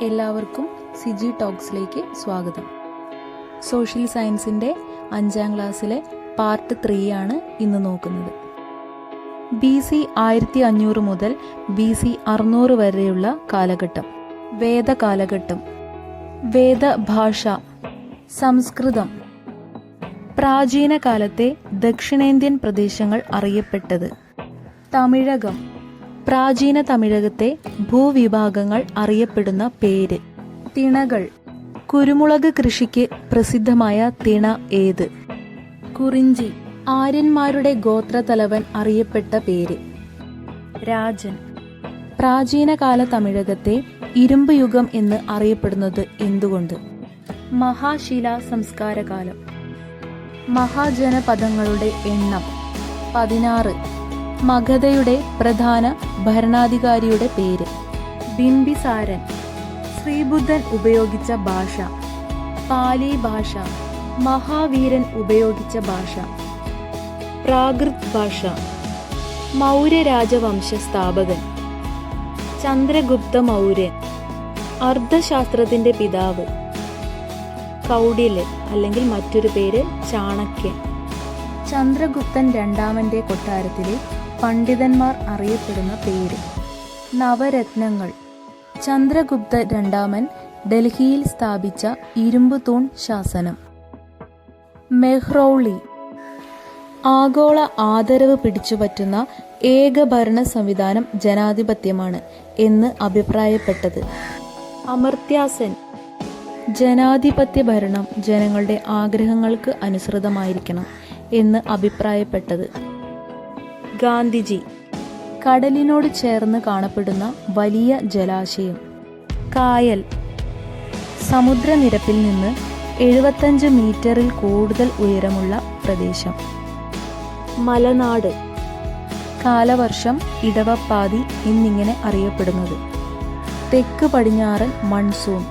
എല്ലാവർക്കും സിജി ടോക്സിലേക്ക് സ്വാഗതം. സോഷ്യൽ സയൻസിൻ്റെ 5ാം ക്ലാസ്സിലെ പാർട്ട് 3 ആണ് ഇന്ന് നോക്കുന്നത്. BC 1500 മുതൽ BC 600 വരെയുള്ള കാലഘട്ടം. വേദകാലഘട്ടം. വേദഭാഷ. സംസ്കൃതം. പ്രാചീന കാലത്തെ ദക്ഷിണേന്ത്യൻ പ്രദേശങ്ങൾ അറിയപ്പെട്ടത്. തമിഴകം. പ്രാചീന തമിഴകത്തെ ഭൂവിഭാഗങ്ങൾ അറിയപ്പെടുന്ന പേര്. തിണകൾ. കുരുമുളക് കൃഷിക്ക് പ്രസിദ്ധമായ തിണ ഏത്? കുറിഞ്ചി. ആര്യന്മാരുടെ ഗോത്രതലവൻ അറിയപ്പെട്ട പേര്. രാജൻ. പ്രാചീനകാല തമിഴകത്തെ ഇരുമ്പ് യുഗം എന്ന് അറിയപ്പെടുന്നത് എന്തുകൊണ്ട്? മഹാശിലാ സംസ്കാരകാലം. മഹാജനപദങ്ങളുടെ എണ്ണം 16. മഗധയുടെ പ്രധാന ഭരണാധികാരിയുടെ പേര്? ബിംബിസാരൻ. ശ്രീബുദ്ധൻ ഉപയോഗിച്ച ഭാഷ? പാലി ഭാഷ. മഹാവീരൻ ഉപയോഗിച്ച ഭാഷ? പ്രാകൃത് ഭാഷ. മൗര്യ രാജവംശ സ്ഥാപകൻ? ചന്ദ്രഗുപ്ത മൗര്യൻ. അർത്ഥശാസ്ത്രത്തിന്റെ പിതാവ്? കൗടില്യൻ അല്ലെങ്കിൽ മറ്റൊരു പേര് ചാണക്യൻ. ചന്ദ്രഗുപ്തൻ രണ്ടാമന്റെ കൊട്ടാരത്തിലെ പണ്ഡിതന്മാർ അറിയപ്പെടുന്ന പേര്? നവരത്നങ്ങൾ. ചന്ദ്രഗുപ്ത രണ്ടാമൻ ഡൽഹിയിൽ സ്ഥാപിച്ച ഇരുമ്പ് തൂൺ ശാസനം? മെഹ്റൗളി. ആഗോള ആദരവ് പിടിച്ചുപറ്റുന്ന ഏക ഭരണ സംവിധാനം ജനാധിപത്യമാണ് എന്ന് അഭിപ്രായപ്പെട്ടത്? അമർത്യാസെൻ. ജനാധിപത്യ ഭരണം ജനങ്ങളുടെ ആഗ്രഹങ്ങൾക്ക് അനുസൃതമായിരിക്കണം എന്ന് അഭിപ്രായപ്പെട്ടത്? ഗാന്ധിജി. കടലിനോട് ചേർന്ന് കാണപ്പെടുന്ന വലിയ ജലാശയം? കായൽ. സമുദ്രനിരപ്പിൽ നിന്ന് 75 മീറ്ററിൽ കൂടുതൽ ഉയരമുള്ള പ്രദേശം? മലനാട്. കാലവർഷം, ഇടവപ്പാതി എന്നിങ്ങനെ അറിയപ്പെടുന്നത്? തെക്ക് പടിഞ്ഞാറൻ മൺസൂൺ.